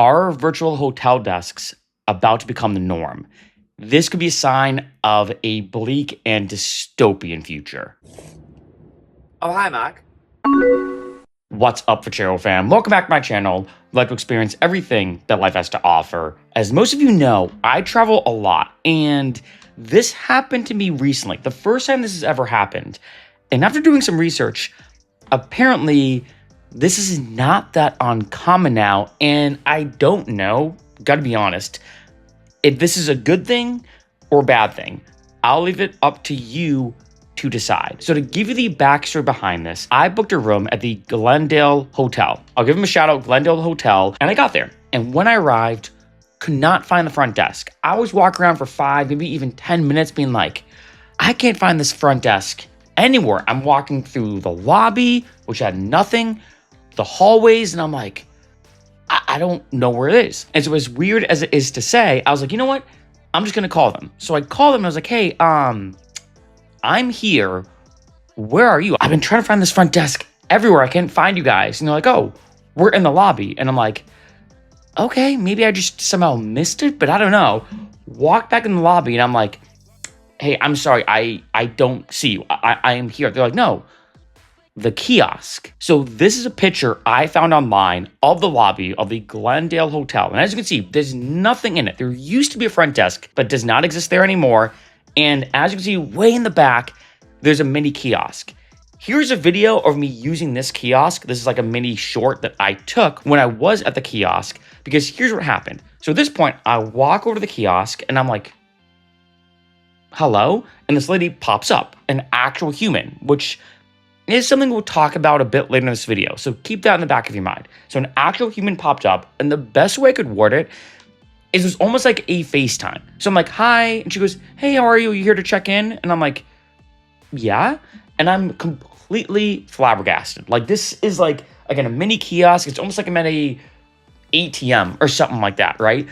Are virtual hotel desks about to become the norm? This could be a sign of a bleak and dystopian future. Oh, hi, Mark. What's up, Freccero fam? Welcome back to my channel. I'd like to experience everything that life has to offer. As most of you know, I travel a lot, and this happened to me recently. The first time this has ever happened. And after doing some research, apparently this is not that uncommon now, and I don't know, gotta be honest, if this is a good thing or bad thing. I'll leave it up to you to decide. So to give you the backstory behind this, I booked a room at the Glendale Hotel. I'll give them a shout out, Glendale Hotel, and I got there. And when I arrived, could not find the front desk. I was walking around for 5, maybe even 10 minutes being like, I can't find this front desk anywhere. I'm walking through the lobby, which had nothing, the hallways, and I'm like, I don't know where it is. And so as weird as it is to say, I was like, you know what? I'm just gonna call them. So I called them and I was like, hey, I'm here. Where are you? I've been trying to find this front desk everywhere. I can't find you guys. And they're like, oh, we're in the lobby. And I'm like, okay, maybe I just somehow missed it, but I don't know. Walk back in the lobby and I'm like, hey, I'm sorry, I don't see you. I am here. They're like, no, the kiosk. So this is a picture I found online of the lobby of the Glendale Hotel. And as you can see, there's nothing in it. There used to be a front desk, but does not exist there anymore. And as you can see, way in the back, there's a mini kiosk. Here's a video of me using this kiosk. This is like a mini short that I took when I was at the kiosk, because here's what happened. So at this point, I walk over to the kiosk and I'm like, hello? And this lady pops up, an actual human, which is something we'll talk about a bit later in this video. So keep that in the back of your mind. So an actual human popped up, and the best way I could word it is it was almost like a FaceTime. So I'm like, hi, and she goes, hey, how are you? You here to check in? And I'm like, yeah. And I'm completely flabbergasted. Like, this is like, again, a mini kiosk. It's almost like I'm at a ATM or something like that, right?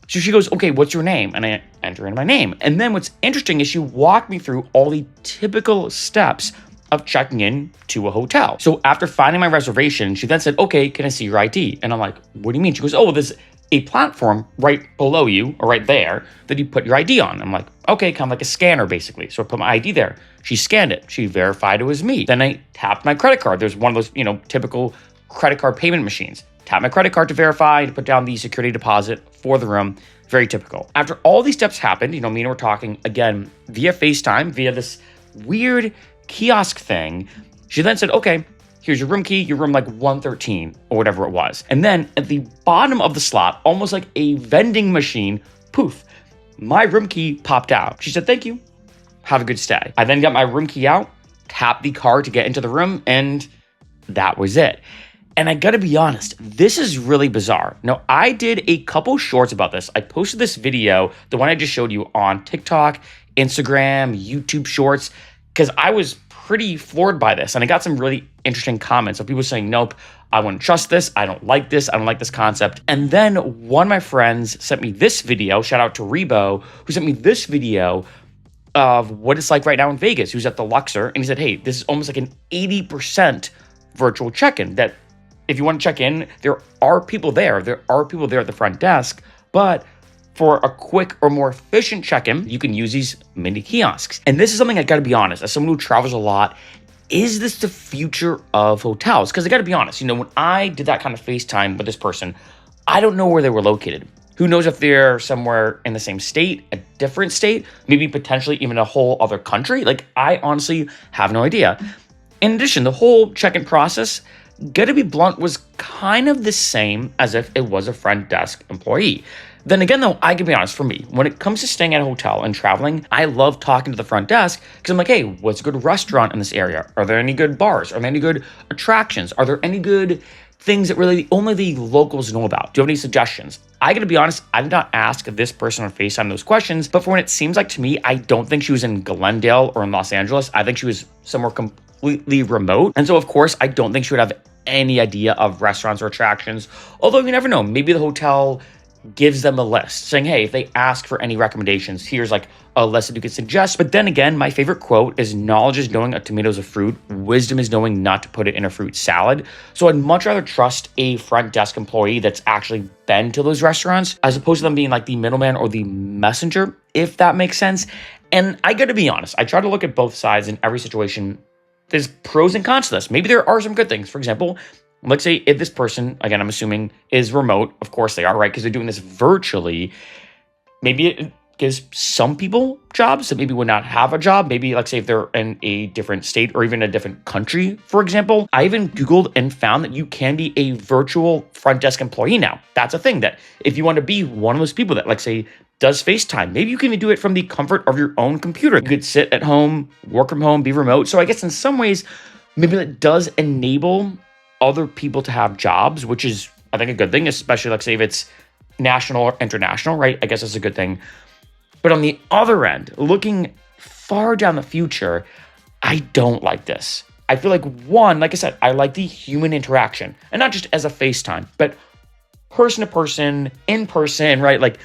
So she goes, okay, what's your name? And I enter in my name. And then what's interesting is she walked me through all the typical steps of checking in to a hotel. So after finding my reservation, she then said, okay, can I see your ID? And I'm like, what do you mean? She goes, oh, there's a platform right below you, or right there, that you put your ID on. I'm like, okay, kind of like a scanner, basically. So I put my ID there. She scanned it. She verified it was me. Then I tapped my credit card. There's one of those, typical credit card payment machines. Tap my credit card to verify, to put down the security deposit for the room. Very typical. After all these steps happened, me and her were talking again via FaceTime, via this weird kiosk thing. She then said, okay, here's your room key, your room like 113 or whatever it was. And then at the bottom of the slot, almost like a vending machine, poof, my room key popped out. She said, thank you, have a good stay. I then got my room key out, tapped the card to get into the room, and that was it. And I gotta be honest, this is really bizarre. Now, I did a couple shorts about this. I posted this video, the one I just showed you, on TikTok, Instagram, YouTube Shorts, because I was pretty floored by this. And I got some really interesting comments of people saying, nope, I wouldn't trust this. I don't like this. I don't like this concept. And then one of my friends sent me this video, shout out to Rebo, who sent me this video of what it's like right now in Vegas. He was at the Luxor, and he said, hey, this is almost like an 80% virtual check-in, that if you want to check in, there are people there. There are people there at the front desk, but for a quick or more efficient check-in, you can use these mini kiosks. And this is something I gotta be honest, as someone who travels a lot, is this the future of hotels? Because I gotta be honest, when I did that kind of FaceTime with this person, I don't know where they were located. Who knows if they're somewhere in the same state, a different state, maybe potentially even a whole other country? Like, I honestly have no idea. In addition, the whole check-in process, gotta be blunt, was kind of the same as if it was a front desk employee. Then again, though, I can be honest, for me, when it comes to staying at a hotel and traveling, I love talking to the front desk because I'm like, hey, what's a good restaurant in this area? Are there any good bars? Are there any good attractions? Are there any good things that really only the locals know about? Do you have any suggestions? I gotta be honest, I did not ask this person on FaceTime those questions, but for when it seems like to me, I don't think she was in Glendale or in Los Angeles. I think she was somewhere completely remote. And so, of course, I don't think she would have any idea of restaurants or attractions. Although you never know, maybe the hotel gives them a list saying, hey, if they ask for any recommendations, here's like a list that you can suggest. But then again, my favorite quote is knowledge is knowing a tomato is a fruit. Wisdom is knowing not to put it in a fruit salad. So I'd much rather trust a front desk employee that's actually been to those restaurants as opposed to them being like the middleman or the messenger, if that makes sense. And I gotta be honest, I try to look at both sides in every situation. There's pros and cons to this. Maybe there are some good things. For example, let's say if this person, again, I'm assuming is remote, of course they are, right? Because they're doing this virtually. Maybe it gives some people jobs that maybe would not have a job. Maybe, like, say if they're in a different state or even a different country, for example. I even Googled and found that you can be a virtual front desk employee now. That's a thing that if you want to be one of those people that, like, say, does FaceTime, maybe you can even do it from the comfort of your own computer. You could sit at home, work from home, be remote. So I guess in some ways, maybe that does enable other people to have jobs, which is, I think, a good thing, especially like say if it's national or international, right? I guess that's a good thing. But on the other end, looking far down the future, I don't like this. I feel like one, like I said, I like the human interaction and not just as a FaceTime, but person to person, in person, right? Like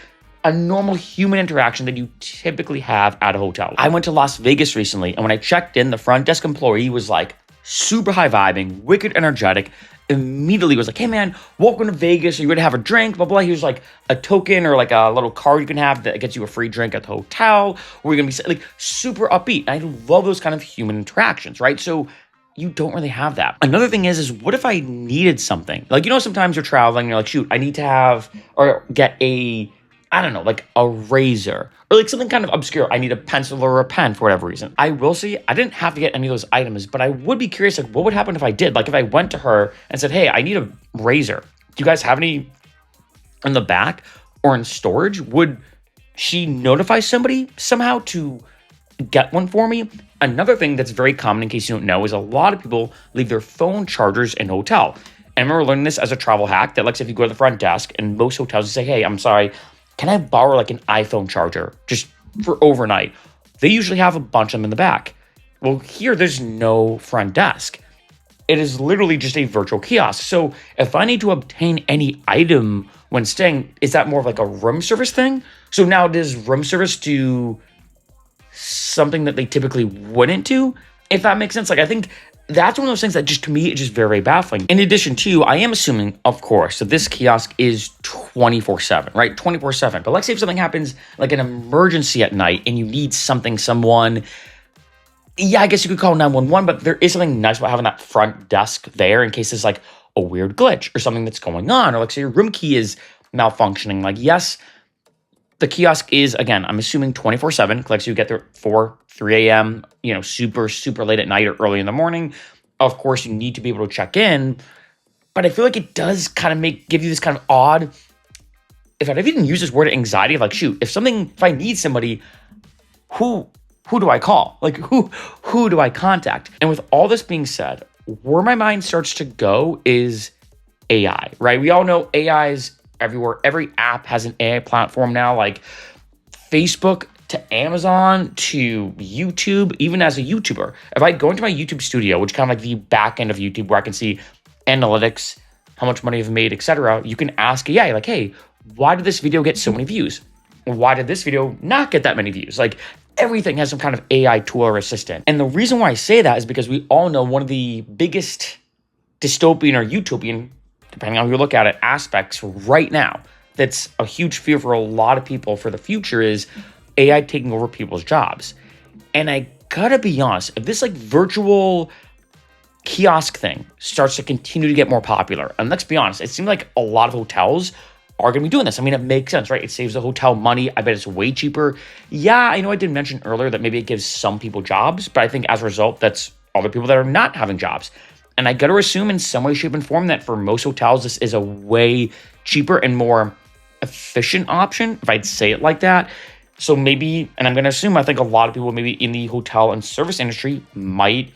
a normal human interaction that you typically have at a hotel. I went to Las Vegas recently, and when I checked in, the front desk employee was like super high vibing, wicked energetic, immediately was like, hey man, welcome to Vegas. Are you going to have a drink? Blah, blah. Here's like a token or like a little card you can have that gets you a free drink at the hotel. We're going to be like super upbeat. I love those kind of human interactions, right? So you don't really have that. Another thing is what if I needed something? Like, sometimes you're traveling, you're like, shoot, I need to have or get I don't know, like a razor or like something kind of obscure. I need a pencil or a pen for whatever reason. I will say I didn't have to get any of those items, but I would be curious, like what would happen if I did? Like if I went to her and said, hey, I need a razor. Do you guys have any in the back or in storage? Would she notify somebody somehow to get one for me? Another thing that's very common, in case you don't know, is a lot of people leave their phone chargers in hotel. And I remember learning this as a travel hack that, like, if you go to the front desk and most hotels say, hey, I'm sorry, can I borrow like an iPhone charger just for overnight? They usually have a bunch of them in the back. Well, here there's no front desk. It is literally just a virtual kiosk. So if I need to obtain any item when staying, is that more of like a room service thing? So now does room service do something that they typically wouldn't do? If that makes sense. Like I think that's one of those things that just to me, it's just very baffling. In addition to, I am assuming, of course, that this kiosk is 24/7, right? 24/7. But let's say if something happens like an emergency at night and you need someone, yeah, I guess you could call 911, but there is something nice about having that front desk there in case there's like a weird glitch or something that's going on, or like say your room key is malfunctioning. Like, yes, the kiosk is, again, I'm assuming 24/7, like so you get there 3 a.m., super, super late at night or early in the morning. Of course, you need to be able to check in, but I feel like it does kind of give you this kind of odd, if I'd even use this word anxiety of like, shoot, if I need somebody, who do I call? Like, who do I contact? And with all this being said, where my mind starts to go is AI, right? We all know AI is everywhere. Every app has an AI platform now, like Facebook to Amazon to YouTube. Even as a YouTuber, if I go into my YouTube studio, which kind of like the back end of YouTube where I can see analytics, how much money I've made, etc., you can ask AI like, hey, why did this video get so many views? Why did this video not get that many views? Like everything has some kind of AI tool or assistant. And the reason why I say that is because we all know one of the biggest dystopian or utopian, depending on how you look at it, aspects right now that's a huge fear for a lot of people for the future is AI taking over people's jobs. And I gotta be honest, if this like virtual kiosk thing starts to continue to get more popular, and let's be honest, it seems like a lot of hotels are gonna be doing this. I mean, it makes sense, right? It saves the hotel money. I bet it's way cheaper. Yeah, I know I did mention earlier that maybe it gives some people jobs, but I think as a result, that's other people that are not having jobs. And I got to assume in some way, shape, and form that for most hotels, this is a way cheaper and more efficient option, if I'd say it like that. So maybe, and I'm going to assume, I think a lot of people maybe in the hotel and service industry might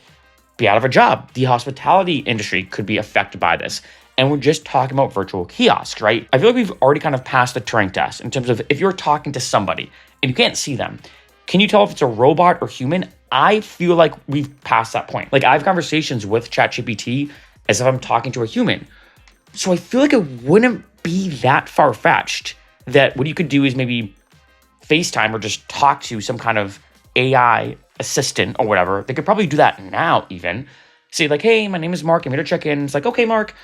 be out of a job. The hospitality industry could be affected by this. And we're just talking about virtual kiosks, right? I feel like we've already kind of passed the Turing test in terms of if you're talking to somebody and you can't see them, can you tell if it's a robot or human? I feel like we've passed that point. Like I have conversations with ChatGPT as if I'm talking to a human. So I feel like it wouldn't be that far-fetched that what you could do is maybe FaceTime or just talk to some kind of AI assistant or whatever. They could probably do that now even. Say like, hey, my name is Mark. I'm here to check in. It's like, okay, Mark,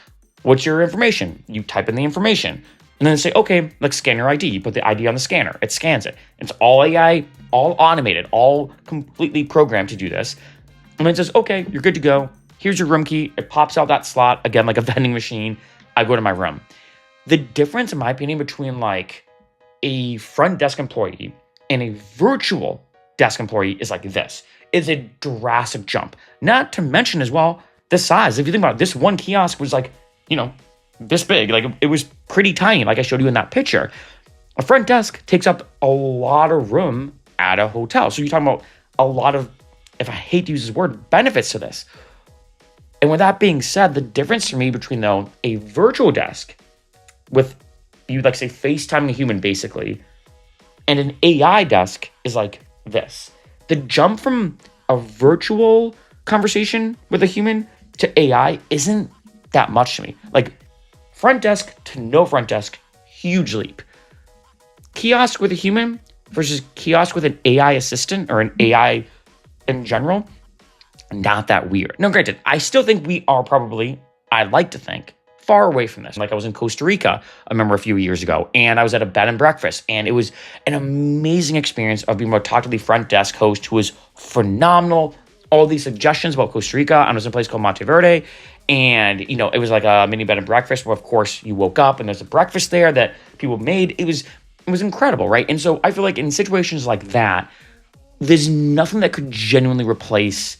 what's your information? You type in the information. And then say, okay, let's scan your ID. You put the ID on the scanner. It scans it. It's all AI, all automated, all completely programmed to do this. And then it says, okay, you're good to go. Here's your room key. It pops out that slot, again, like a vending machine. I go to my room. The difference, in my opinion, between like a front desk employee and a virtual desk employee is like this. It's a drastic jump. Not to mention as well, the size. If you think about it, this one kiosk was like, this big. Like it was pretty tiny, like I showed you in that picture. A front desk takes up a lot of room at a hotel. So you're talking about a lot of, if I hate to use this word, benefits to this. And with that being said, the difference for me between though a virtual desk with you like say FaceTiming a human basically, and an AI desk is like this. The jump from a virtual conversation with a human to AI isn't that much to me. Like front desk to no front desk, huge leap. Kiosk with a human versus kiosk with an AI assistant or an AI in general, not that weird. Now, granted, I still think we are probably, I'd like to think, far away from this. Like I was in Costa Rica, I remember a few years ago, and I was at a bed and breakfast, and it was an amazing experience of being able to talk to the front desk host who was phenomenal. All these suggestions about Costa Rica. I was in a place called Monteverde, and it was like a mini bed and breakfast where, of course, you woke up and there's a breakfast there that people made. It was incredible, right? And so I feel like in situations like that, there's nothing that could genuinely replace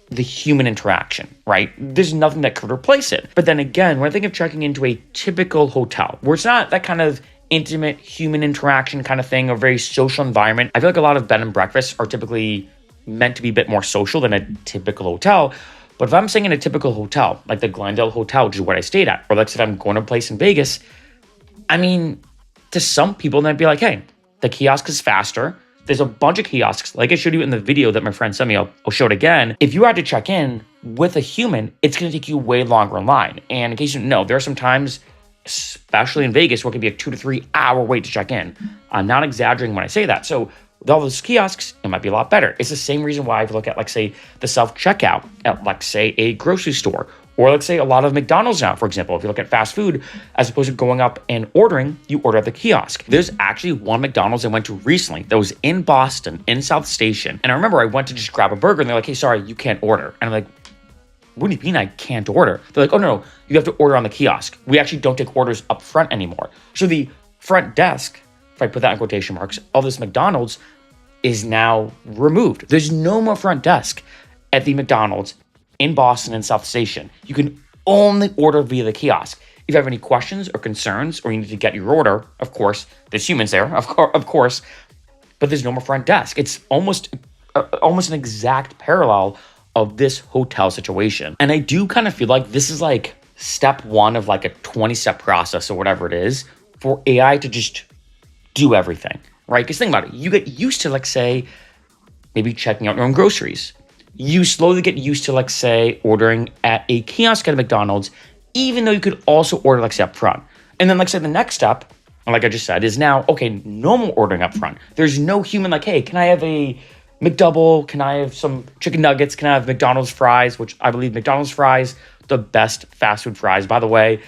the human interaction, right? There's nothing that could replace it. But then again, when I think of checking into a typical hotel, where it's not that kind of intimate human interaction kind of thing, or very social environment, I feel like a lot of bed and breakfasts are typically meant to be a bit more social than a typical hotel. But if I'm staying in a typical hotel, like the Glendale Hotel, which is what I stayed at, or like if I'm going to a place in Vegas, I mean, to some people, they'd be like, hey, the kiosk is faster. There's a bunch of kiosks, like I showed you in the video that my friend sent me, I'll show it again. If you had to check in with a human, it's gonna take you way longer in line. And in case you don't know, there are some times, especially in Vegas, where it can be a 2 to 3 hour wait to check in. I'm not exaggerating when I say that. So with all those kiosks, it might be a lot better. It's the same reason why if you look at, like, say, the self-checkout at, like, say, a grocery store, or let's say a lot of McDonald's now, for example. If you look at fast food, as opposed to going up and ordering, you order at the kiosk. There's actually one McDonald's I went to recently that was in Boston, in South Station. And I remember I went to just grab a burger and they're like, hey, sorry, you can't order. And I'm like, what do you mean I can't order? They're like, oh, no, you have to order on the kiosk. We actually don't take orders up front anymore. So the front desk, if I put that in quotation marks, of this McDonald's is now removed. There's no more front desk at the McDonald's in Boston and South Station. You can only order via the kiosk. If you have any questions or concerns, or you need to get your order, of course, there's humans there, of course, but there's no more front desk. It's almost an exact parallel of this hotel situation. And I do kind of feel like this is like step one of like a 20-step process or whatever it is for AI to just do everything, right? Because think about it. You get used to, like, say, maybe checking out your own groceries. You slowly get used to, like, say, ordering at a kiosk at a McDonald's, even though you could also order, like, say, up front. And then, like, say, the next step, like I just said, is now, okay, no more ordering up front. There's no human like, hey, can I have a McDouble? Can I have some chicken nuggets? Can I have McDonald's fries? Which I believe McDonald's fries, the best fast food fries, by the way.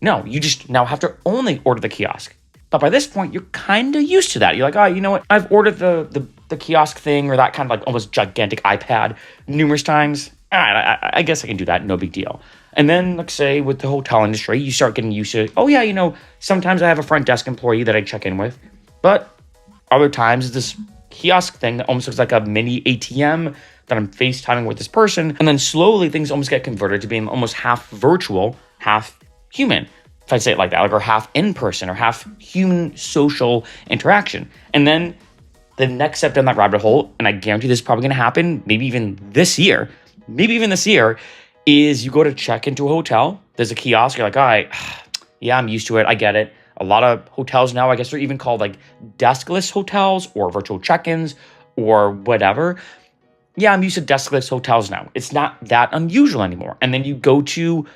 No, you just now have to only order the kiosk. But by this point, you're kind of used to that. You're like, oh, you know what? I've ordered the kiosk thing, or that kind of like almost gigantic iPad numerous times. All right, I guess I can do that. No big deal. And then, like, say, with the hotel industry, you start getting used to, oh, yeah, sometimes I have a front desk employee that I check in with. But other times, it's this kiosk thing that almost looks like a mini ATM that I'm FaceTiming with this person. And then slowly, things almost get converted to being almost half virtual, half human. If I say it like that, like, or half in-person or half human social interaction. And then the next step down that rabbit hole, and I guarantee this is probably going to happen maybe even this year, is you go to check into a hotel. There's a kiosk. You're like, all right, yeah, I'm used to it. I get it. A lot of hotels now, I guess they're even called like deskless hotels or virtual check-ins or whatever. Yeah, I'm used to deskless hotels now. It's not that unusual anymore. And then you go to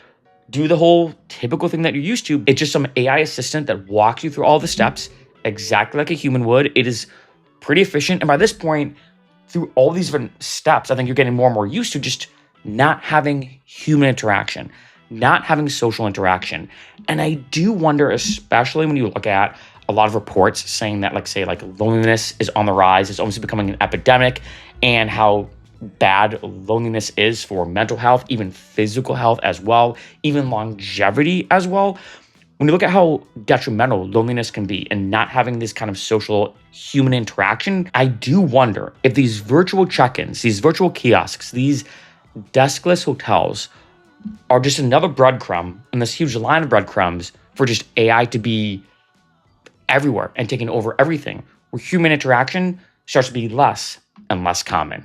do the whole typical thing that you're used to. It's just some AI assistant that walks you through all the steps exactly like a human would. It is pretty efficient. And by this point, through all these different steps, I think you're getting more and more used to just not having human interaction, not having social interaction. And I do wonder, especially when you look at a lot of reports saying that, like, say, like loneliness is on the rise, it's almost becoming an epidemic, and how bad loneliness is for mental health, even physical health as well, even longevity as well. When you look at how detrimental loneliness can be and not having this kind of social human interaction, I do wonder if these virtual check-ins, these virtual kiosks, these deskless hotels are just another breadcrumb in this huge line of breadcrumbs for just AI to be everywhere and taking over everything, where human interaction starts to be less and less common.